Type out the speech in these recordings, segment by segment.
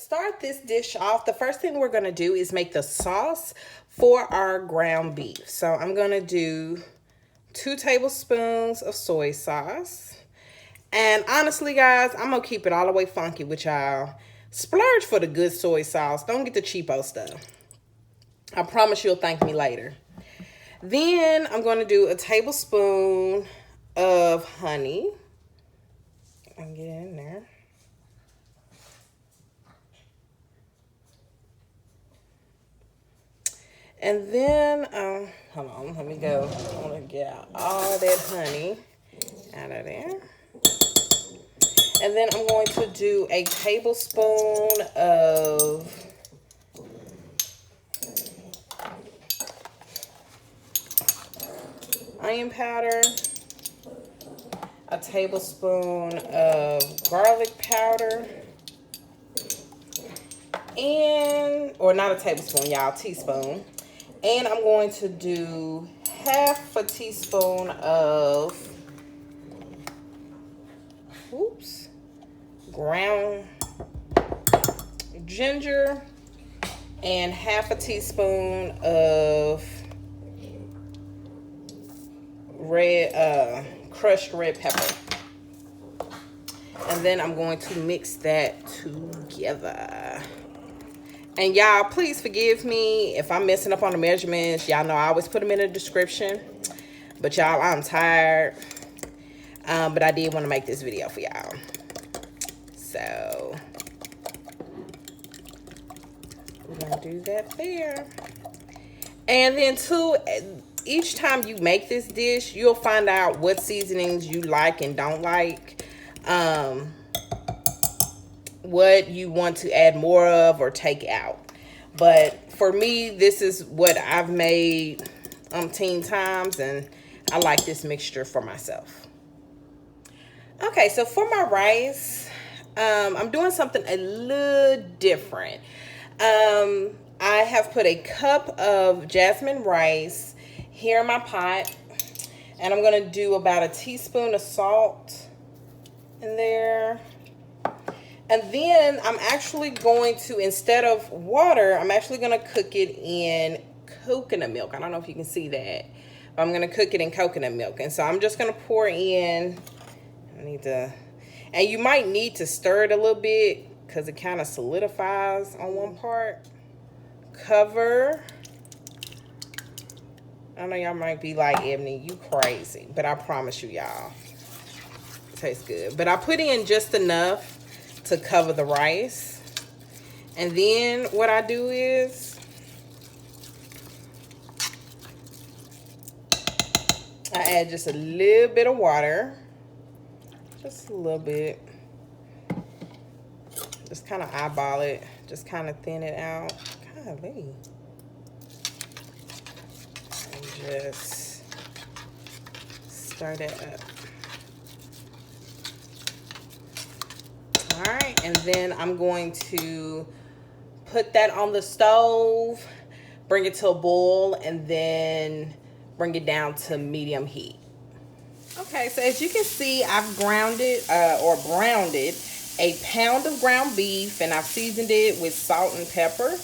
start this dish off, the first thing we're going to do is make the sauce for our ground beef. So I'm going to do 2 tablespoons of soy sauce. And honestly, guys, I'm going to keep it all the way funky with y'all. Splurge for the good soy sauce. Don't get the cheapo stuff. I promise you'll thank me later. Then I'm going to do a tablespoon of honey. I'll get it in there. And then, hold on, let me go. I want to get out all that honey out of there. And then I'm going to do a tablespoon of onion powder, a tablespoon of garlic powder, or not a tablespoon, y'all, teaspoon. And I'm going to do half a teaspoon of, ground ginger, and half a teaspoon of crushed red pepper. And then I'm going to mix that together. And y'all, please forgive me if I'm messing up on the measurements. Y'all know I always put them in the description. But y'all, I'm tired. But I did want to make this video for y'all. So, we're going to do that there. And then too, each time you make this dish, you'll find out what seasonings you like and don't like. What you want to add more of or take out. But for me, this is what I've made umpteen times, and I like this mixture for myself. Okay, so for my rice, I'm doing something a little different. I have put a cup of Jasmine rice here in my pot, and I'm going to do about a teaspoon of salt in there. And then I'm actually going to, instead of water, I'm actually going to cook it in coconut milk. I don't know if you can see that, but I'm going to cook it in coconut milk. And so I'm just going to pour in, and you might need to stir it a little bit because it kind of solidifies on one part. Cover. I know y'all might be like, Ebony, you crazy, but I promise you, y'all, it tastes good. But I put in just enough to cover the rice. And then what I do is I add just a little bit of water, just a little bit, just kind of eyeball it, just kind of thin it out. Golly. And just stir that up. All right, and then I'm going to put that on the stove, bring it to a boil, and then bring it down to medium heat. Okay, so as you can see, I've browned a pound of ground beef, and I've seasoned it with salt and pepper.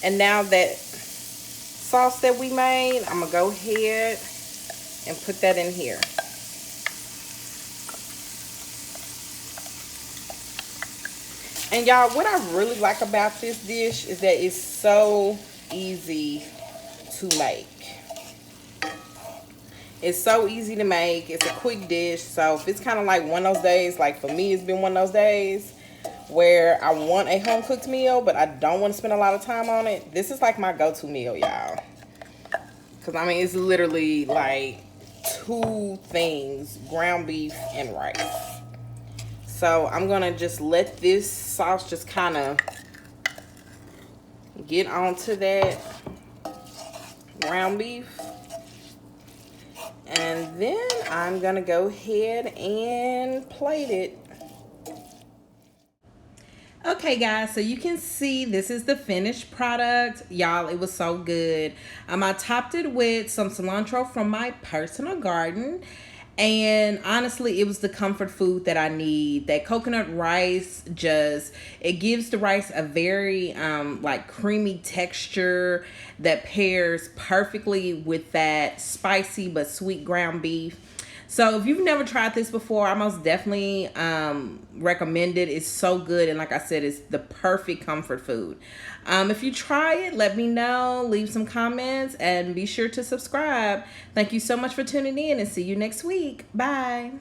And now that sauce that we made, I'm gonna go ahead and put that in here. And y'all, what I really like about this dish is that it's so easy to make. It's so easy to make. It's a quick dish. So if it's kind of like one of those days, like for me, it's been one of those days where I want a home cooked meal, but I don't want to spend a lot of time on it. This is like my go-to meal, y'all. Because I mean, it's literally like 2 things, ground beef and rice. So I'm going to just let this sauce just kind of get onto that ground beef. And then I'm going to go ahead and plate it. Okay, guys, so you can see this is the finished product. Y'all, it was so good. I topped it with some cilantro from my personal garden. And honestly, it was the comfort food that I need. That coconut rice it gives the rice a very like creamy texture that pairs perfectly with that spicy but sweet ground beef. So if you've never tried this before, I most definitely recommend it. It's so good. And like I said, it's the perfect comfort food. If you try it, let me know. Leave some comments and be sure to subscribe. Thank you so much for tuning in and see you next week. Bye.